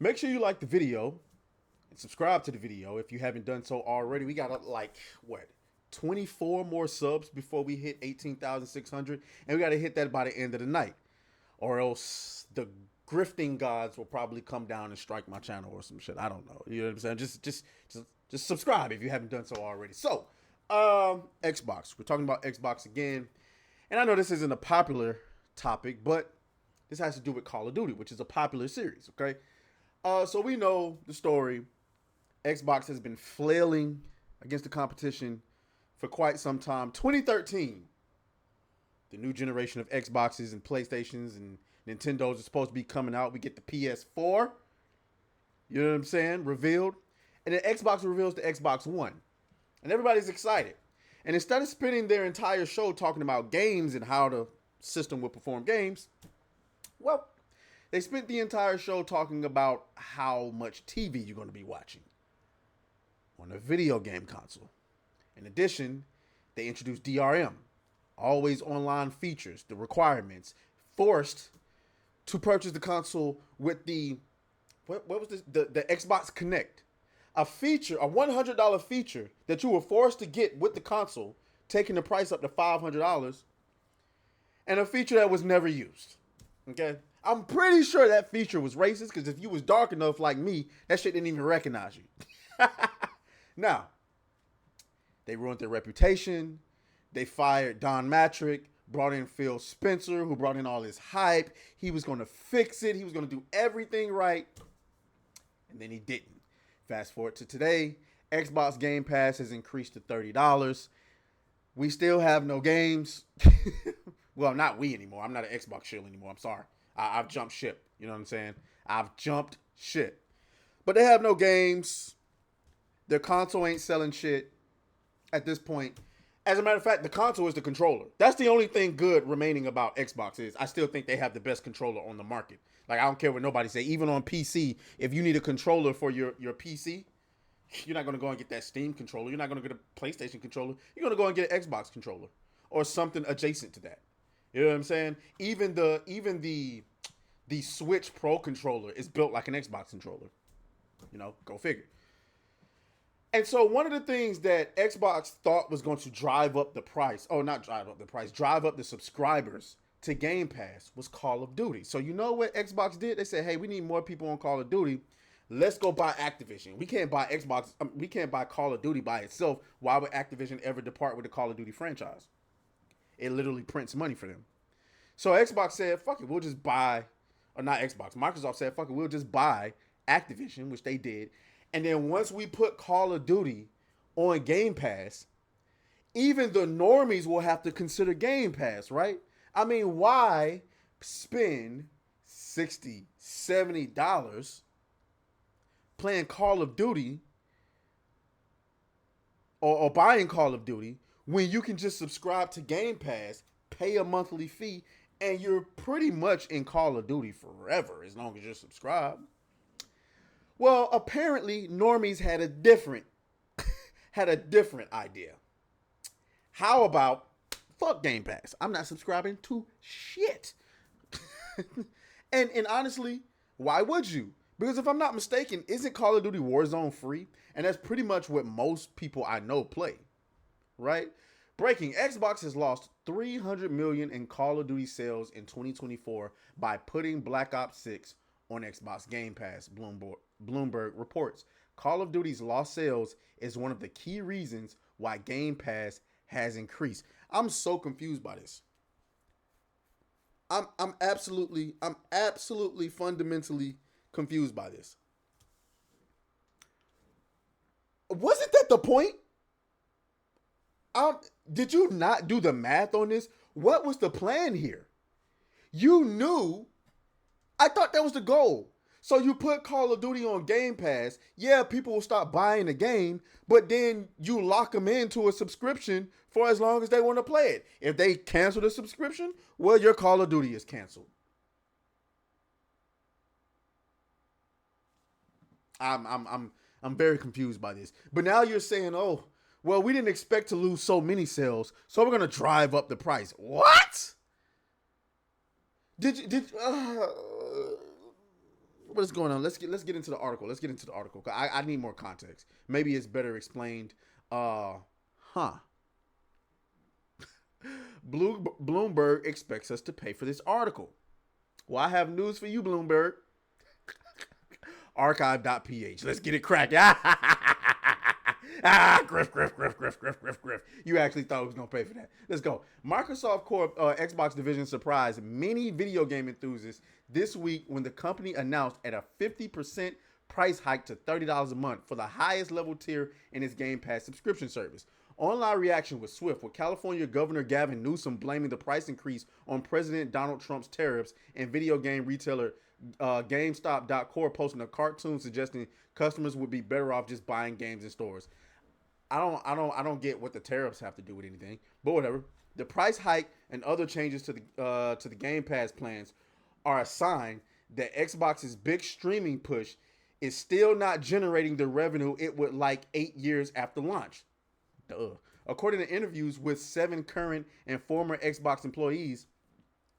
Make sure you like the video and subscribe to the video if you haven't done so already. We got like what 24 more subs before we hit 18,600, and we got to hit that by the end of the night, or else the grifting gods will probably come down and strike my channel or some shit. I don't know. You know what I'm saying? Just subscribe if you haven't done so already. So, Xbox. We're talking about Xbox again, and I know this isn't a popular topic, but this has to do with Call of Duty, which is a popular series. Okay, so we know the story. Xbox has been flailing against the competition for quite some time. 2013, the new generation of Xboxes and PlayStations and Nintendos is supposed to be coming out. We get the PS4, you know what I'm saying, revealed. And then Xbox reveals the Xbox One. And everybody's excited. And instead of spending their entire show talking about games and how the system will perform games, well, they spent the entire show talking about how much TV you're going to be watching on a video game console. In addition, they introduced DRM, always online features, the requirements, forced to purchase the console with the what was this? The Xbox Connect, a feature, a $100 feature that you were forced to get with the console, taking the price up to $500, and a feature that was never used. Okay, I'm pretty sure that feature was racist because if you was dark enough like me, that shit didn't even recognize you. Now, they ruined their reputation. They fired Don Matrick, brought in Phil Spencer, who brought in all this hype. He was going to fix it. He was going to do everything right. And then he didn't. Fast forward to today, Xbox Game Pass has increased to $30. We still have no games. Well, not we anymore. I'm not an Xbox shill anymore. I'm sorry. I've jumped ship. You know what I'm saying? I've jumped ship. But they have no games. Their console ain't selling shit at this point. As a matter of fact, the console is the controller. That's the only thing good remaining about Xbox is I still think they have the best controller on the market. Like, I don't care what nobody say. Even on PC, if you need a controller for your PC, you're not going to go and get that Steam controller. You're not going to get a PlayStation controller. You're going to go and get an Xbox controller or something adjacent to that. You know what I'm saying? Even the Switch Pro controller is built like an Xbox controller. You know, go figure. And so one of the things that Xbox thought was going to drive up the price, not drive up the price, drive up the subscribers to Game Pass was Call of Duty. So you know what Xbox did? They said, hey, we need more people on Call of Duty. Let's go buy Activision. We can't buy we can't buy Call of Duty by itself. Why would Activision ever depart with the Call of Duty franchise? It literally prints money for them. So Xbox said, fuck it, we'll just buy, or not Xbox, Microsoft said, fuck it, we'll just buy Activision, which they did. And then once we put Call of Duty on Game Pass, even the normies will have to consider Game Pass, right? I mean, why spend $60, $70 playing Call of Duty or buying Call of Duty when you can just subscribe to Game Pass, pay a monthly fee, and you're pretty much in Call of Duty forever as long as you're subscribed? Well, apparently normies had a different idea. How about fuck Game Pass? I'm not subscribing to shit. and honestly, why would you? Because if I'm not mistaken, isn't Call of Duty Warzone free? And that's pretty much what most people I know play, right? Breaking: Xbox has lost $300 million in Call of Duty sales in 2024 by putting Black Ops 6 on Xbox Game Pass, Bloomberg reports. Call of Duty's lost sales is one of the key reasons why Game Pass has increased. I'm so confused by this. I'm absolutely fundamentally confused by this. Wasn't that the point? Did you not do the math on this? What was the plan here? You knew. I thought that was the goal. So you put Call of Duty on Game Pass. Yeah, people will stop buying the game, but then you lock them into a subscription for as long as they want to play it. If they cancel the subscription, well, your Call of Duty is canceled. I'm very confused by this. But now you're saying, oh, well, we didn't expect to lose so many sales, so we're gonna drive up the price. What? what is going on? Let's get into the article. Let's get into the article. I need more context. Maybe it's better explained. Huh. Bloomberg expects us to pay for this article. Well, I have news for you, Bloomberg. Archive.ph. Let's get it cracked. Griff. You actually thought we was going to pay for that. Let's go. Microsoft Corp Xbox division surprised many video game enthusiasts this week when the company announced at a 50% price hike to $30 a month for the highest level tier in its Game Pass subscription service. Online reaction was swift, with California Governor Gavin Newsom blaming the price increase on President Donald Trump's tariffs, and video game retailer GameStop.com posting a cartoon suggesting customers would be better off just buying games in stores. I don't get what the tariffs have to do with anything, but whatever. The price hike and other changes to the Game Pass plans are a sign that Xbox's big streaming push is still not generating the revenue it would like 8 years after launch. Duh. According to interviews with 7 current and former Xbox employees,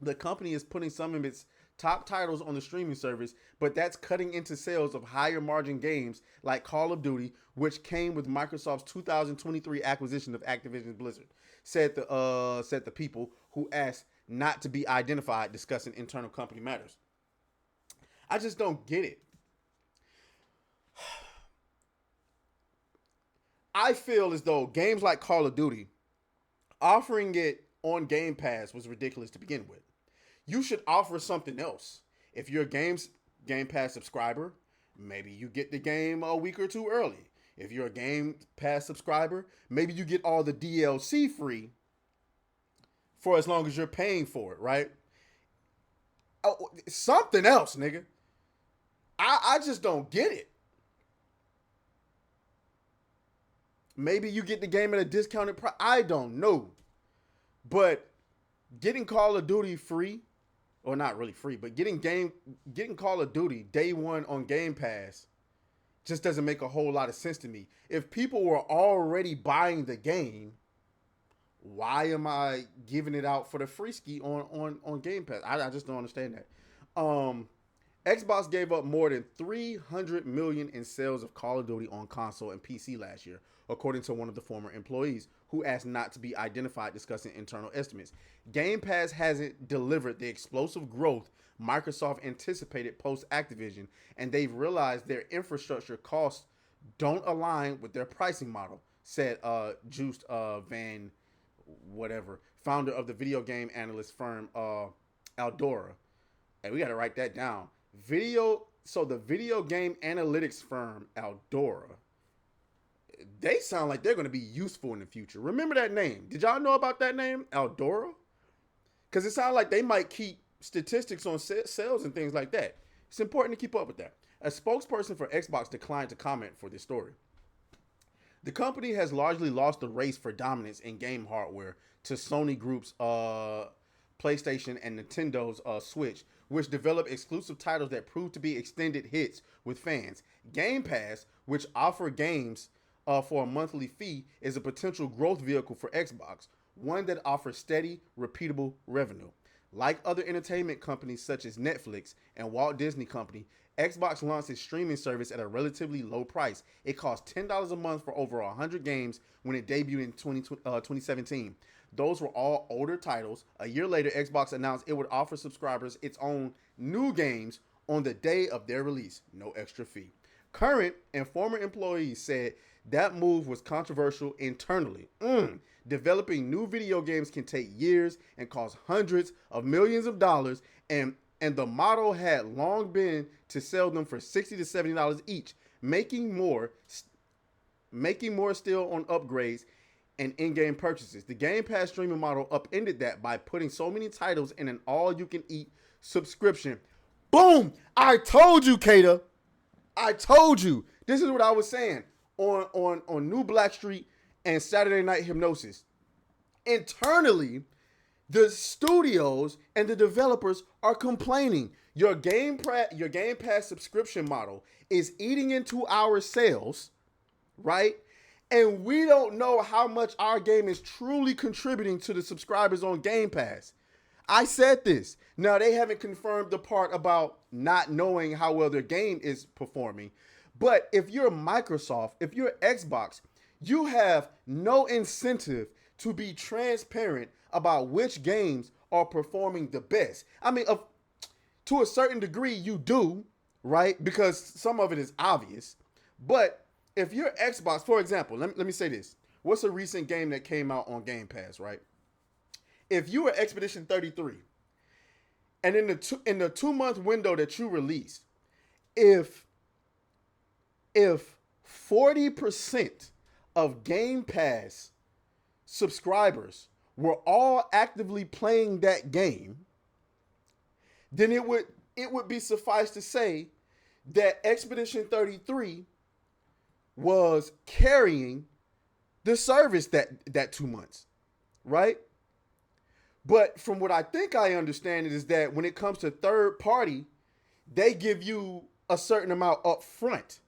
the company is putting some of its top titles on the streaming service, but that's cutting into sales of higher margin games like Call of Duty, which came with Microsoft's 2023 acquisition of Activision Blizzard, said the people who asked not to be identified discussing internal company matters. I just don't get it. I feel as though games like Call of Duty, offering it on Game Pass was ridiculous to begin with. You should offer something else. If you're a Game Pass subscriber, maybe you get the game a week or two early. If you're a Game Pass subscriber, maybe you get all the DLC free for as long as you're paying for it, right? Oh, something else, nigga. I just don't get it. Maybe you get the game at a discounted price. I don't know. But getting Call of Duty free, or not really free, but getting Call of Duty day one on Game Pass just doesn't make a whole lot of sense to me. If people were already buying the game, why am I giving it out for the free ski on Game Pass? I just don't understand that. Xbox gave up more than $300 million in sales of Call of Duty on console and PC last year, according to one of the former employees who asked not to be identified discussing internal estimates. Game Pass hasn't delivered the explosive growth Microsoft anticipated post-Activision, and they've realized their infrastructure costs don't align with their pricing model, said Joost Van whatever, founder of the video game analyst firm Aldora. And we got to write that down. The video game analytics firm Aldora, they sound like they're going to be useful in the future. Remember that name? Did y'all know about that name, Aldora? Because it sounds like they might keep statistics on sales and things like that. It's important to keep up with that. A spokesperson for Xbox declined to comment for this story. The company has largely lost the race for dominance in game hardware to Sony Group's PlayStation and Nintendo's Switch, which develop exclusive titles that prove to be extended hits with fans. Game Pass, which offer games for a monthly fee, is a potential growth vehicle for Xbox, one that offers steady, repeatable revenue. Like other entertainment companies such as Netflix and Walt Disney Company, Xbox launched its streaming service at a relatively low price. It cost $10 a month for over 100 games when it debuted in 2017. Those were all older titles. A year later, Xbox announced it would offer subscribers its own new games on the day of their release, no extra fee. Current and former employees said that move was controversial internally. Developing new video games can take years and cost hundreds of millions of dollars, and the model had long been to sell them for $60 to $70 each, making more still on upgrades and in-game purchases. The Game Pass streaming model upended that by putting so many titles in an all-you-can-eat subscription. Boom! I told you, Kata. I told you. This is what I was saying on New Blackstreet and Saturday Night Hypnosis. Internally, the studios and the developers are complaining. Your Game Pass subscription model is eating into our sales, right? And we don't know how much our game is truly contributing to the subscribers on Game Pass. I said this. Now, they haven't confirmed the part about not knowing how well their game is performing. But if you're Microsoft, if you're Xbox, you have no incentive to be transparent about which games are performing the best. I mean, to a certain degree, you do, right? Because some of it is obvious. But if you're Xbox, for example, let me say this. What's a recent game that came out on Game Pass, right? If you were Expedition 33, and in the 2 month window that you released, if 40% of Game Pass subscribers were all actively playing that game, then it would be suffice to say that Expedition 33 was carrying the service that 2 months, right? But from what I think I understand it is that when it comes to third party, they give you a certain amount up front.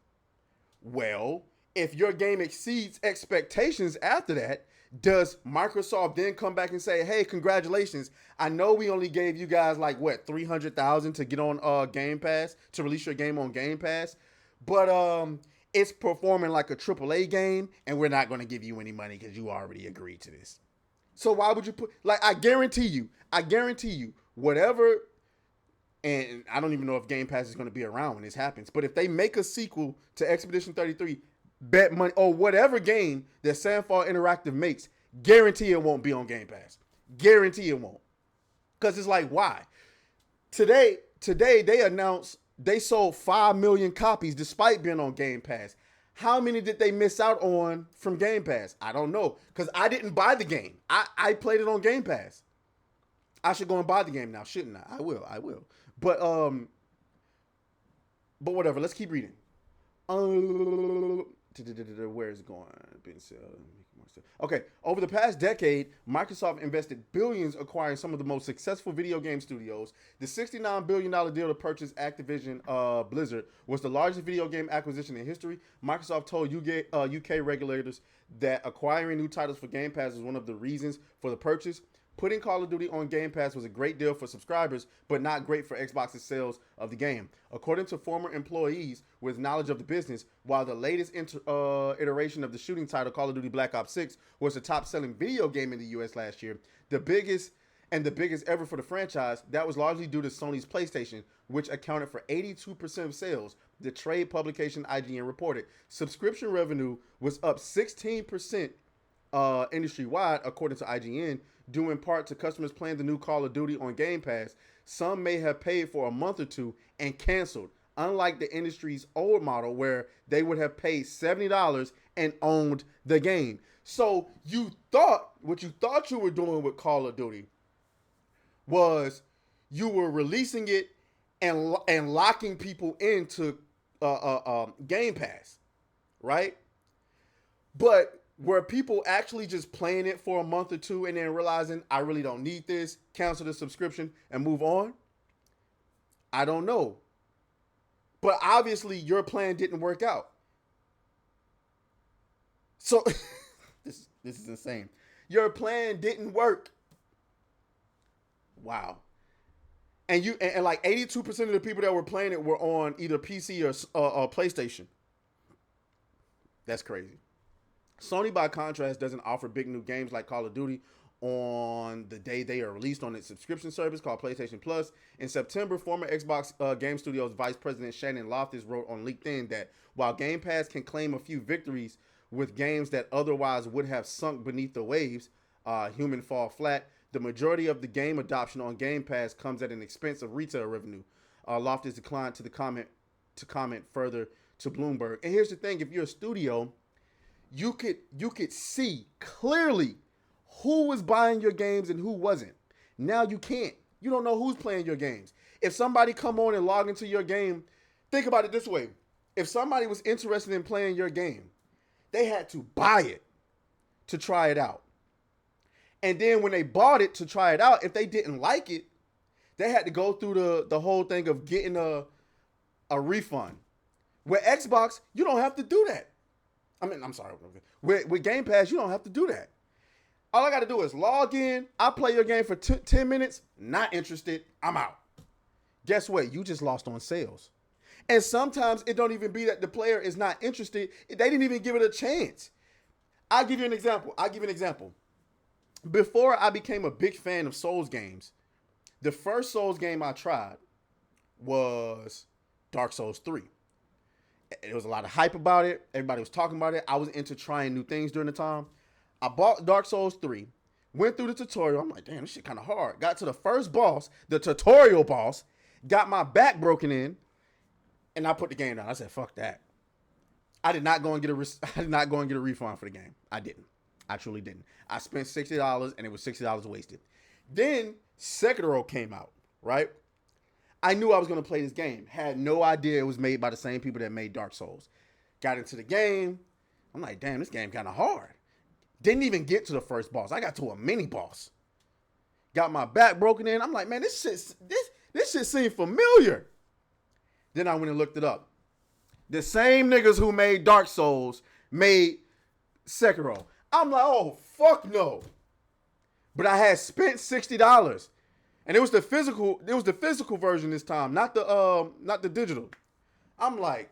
Well, if your game exceeds expectations after that, does Microsoft then come back and say, hey, congratulations, I know we only gave you guys like what, 300,000 to get on Game Pass, to release your game on Game Pass, but it's performing like a AAA game and we're not going to give you any money because you already agreed to this. So why would you put, like, I guarantee you, whatever, and I don't even know if Game Pass is going to be around when this happens, but if they make a sequel to Expedition 33, bet money, or whatever game that Sandfall Interactive makes, guarantee it won't be on Game Pass. Guarantee it won't. Because it's like, why? Today they announced they sold 5 million copies despite being on Game Pass. How many did they miss out on from Game Pass? I don't know. Because I didn't buy the game. I played it on Game Pass. I should go and buy the game now, shouldn't I? I will. But whatever. Let's keep reading. Where is it going? Okay. Over the past decade, Microsoft invested billions acquiring some of the most successful video game studios. The $69 billion deal to purchase Activision Blizzard was the largest video game acquisition in history. Microsoft told UK regulators that acquiring new titles for Game Pass was one of the reasons for the purchase. Putting Call of Duty on Game Pass was a great deal for subscribers, but not great for Xbox's sales of the game. According to former employees with knowledge of the business, while the latest iteration of the shooting title, Call of Duty Black Ops 6, was the top-selling video game in the U.S. last year, the biggest ever for the franchise, that was largely due to Sony's PlayStation, which accounted for 82% of sales, the trade publication IGN reported. Subscription revenue was up 16% industry-wide, according to IGN, due in part to customers playing the new Call of Duty on Game Pass. Some may have paid for a month or two and canceled, unlike the industry's old model where they would have paid $70 and owned the game. So what you thought you were doing with Call of Duty was you were releasing it and locking people into Game Pass, right? But were people actually just playing it for a month or two and then realizing, I really don't need this, cancel the subscription, and move on? I don't know. But obviously, your plan didn't work out. So, this is insane. Your plan didn't work. Wow. And like 82% of the people that were playing it were on either PC or PlayStation. That's crazy. Sony, by contrast, doesn't offer big new games like Call of Duty on the day they are released on its subscription service called PlayStation Plus. In September, former Xbox Game Studios Vice President Shannon Loftus wrote on LinkedIn that while Game Pass can claim a few victories with games that otherwise would have sunk beneath the waves, Human Fall Flat, the majority of the game adoption on Game Pass comes at an expense of retail revenue. Loftus declined to comment further to Bloomberg. And here's the thing: if you're a studio, you could see clearly who was buying your games and who wasn't. Now you can't. You don't know who's playing your games. If somebody come on and log into your game, think about it this way. If somebody was interested in playing your game, they had to buy it to try it out. And then when they bought it to try it out, if they didn't like it, they had to go through the whole thing of getting a refund. With Xbox, you don't have to do that. I'm sorry. With Game Pass, you don't have to do that. All I got to do is log in. I play your game for 10 minutes. Not interested. I'm out. Guess what? You just lost on sales. And sometimes it don't even be that the player is not interested. They didn't even give it a chance. I'll give you an example. Before I became a big fan of Souls games, the first Souls game I tried was Dark Souls 3. There was a lot of hype about it. Everybody was talking about it. I was into trying new things during the time. I bought Dark Souls 3, went through the tutorial. I'm like, damn, this shit kind of hard. Got to the first boss, the tutorial boss, got my back broken in, and I put the game down. I said, fuck that. I did not go and get a refund for the game. I didn't. I truly didn't. I spent $60 and it was $60 wasted. Then Sekiro came out, right? I knew I was going to play this game. Had no idea it was made by the same people that made Dark Souls. Got into the game. I'm like, damn, this game kind of hard. Didn't even get to the first boss. I got to a mini boss. Got my back broken in. I'm like, man, this shit seemed familiar. Then I went and looked it up. The same niggas who made Dark Souls made Sekiro. I'm like, oh, fuck no. But I had spent $60. And it was the physical version this time, not the digital. I'm like,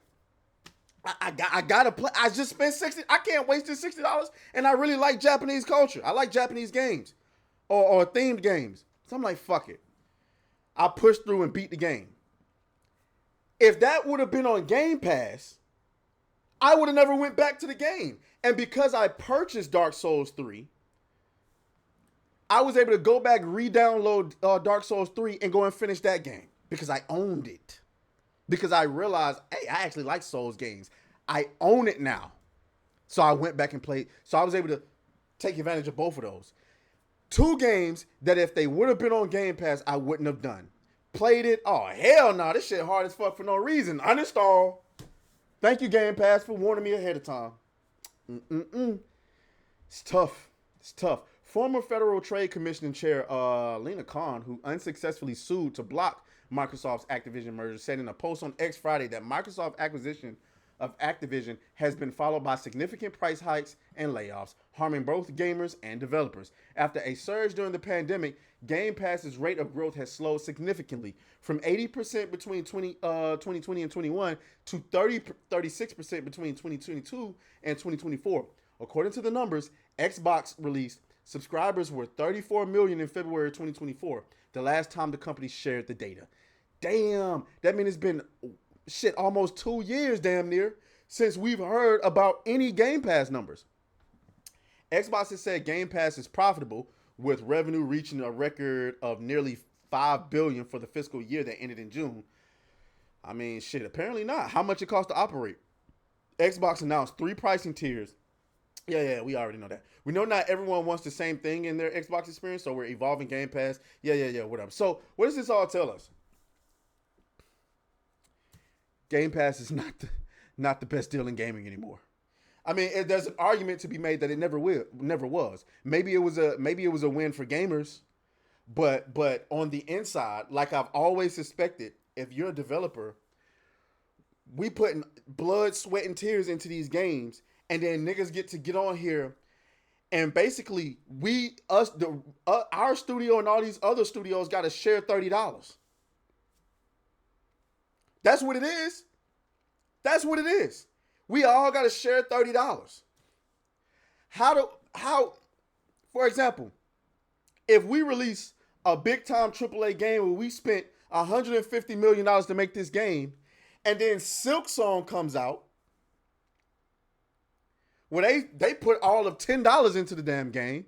I gotta play. I just spent $60. I can't waste this $60. And I really like Japanese culture. I like Japanese games or themed games. So I'm like, fuck it. I pushed through and beat the game. If that would have been on Game Pass, I would have never went back to the game. And because I purchased Dark Souls 3, I was able to go back, re-download Dark Souls 3 and go and finish that game because I owned it. Because I realized, hey, I actually like Souls games. I own it now. So I went back and played. So I was able to take advantage of both of those. Two games that if they would have been on Game Pass, I wouldn't have done. Played it. Oh, hell no. This shit hard as fuck for no reason. Uninstall. Thank you, Game Pass, for warning me ahead of time. It's tough. It's tough. Former Federal Trade Commission Chair Lena Khan, who unsuccessfully sued to block Microsoft's Activision merger, said in a post on X Friday that Microsoft acquisition of Activision has been followed by significant price hikes and layoffs, harming both gamers and developers. After a surge during the pandemic, Game Pass's rate of growth has slowed significantly from 80% between 2020 and 21 to 36% between 2022 and 2024. According to the numbers Xbox released, subscribers were 34 million in February 2024, the last time the company shared the data. Damn, that means it's been almost 2 years damn near since we've heard about any Game Pass numbers. Xbox has said Game Pass is profitable, with revenue reaching a record of nearly $5 billion for the fiscal year that ended in June. I mean, shit, apparently not. How much it costs to operate? Xbox announced 3 pricing tiers. Yeah, we already know that. We know not everyone wants the same thing in their Xbox experience, so we're evolving Game Pass. Yeah, whatever. So what does this all tell us? Game Pass is not the best deal in gaming anymore. I mean, there's an argument to be made that it never was. Maybe it was a win for gamers, but on the inside, like I've always suspected, if you're a developer, we putting blood, sweat, and tears into these games, and then niggas get on here, and basically our studio and all these other studios got to share $30. That's what it is. That's what it is. We all got to share $30. For example, if we release a big time AAA game where we spent $150 million to make this game, and then Silk Song comes out, where they put all of $10 into the damn game,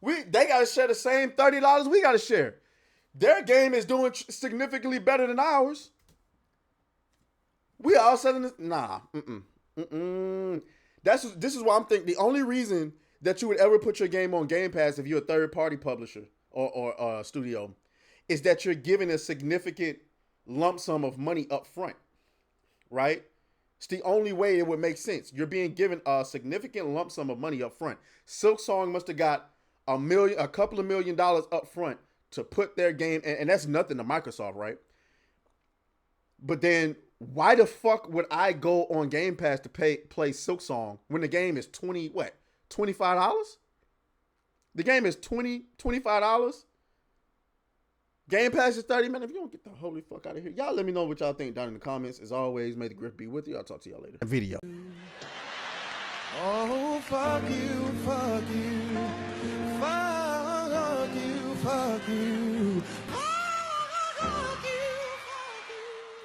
they got to share the same $30 we got to share. Their game is doing significantly better than ours. We all selling this. Nah. This is why I'm thinking the only reason that you would ever put your game on Game Pass if you're a third-party publisher or studio is that you're giving a significant lump sum of money up front, right? It's the only way it would make sense. You're being given a significant lump sum of money up front. Silk Song must have got a couple of $1 million up front to put their game, and that's nothing to Microsoft, right? But then why the fuck would I go on Game Pass to play Silk Song when the game is $25? The game is $25. Game Pass is 30 minutes. If you don't get the holy fuck out of here, y'all let me know what y'all think down in the comments. As always, may the grip be with you. I'll talk to y'all later. Video. Oh, fuck you, fuck you, fuck you, fuck you.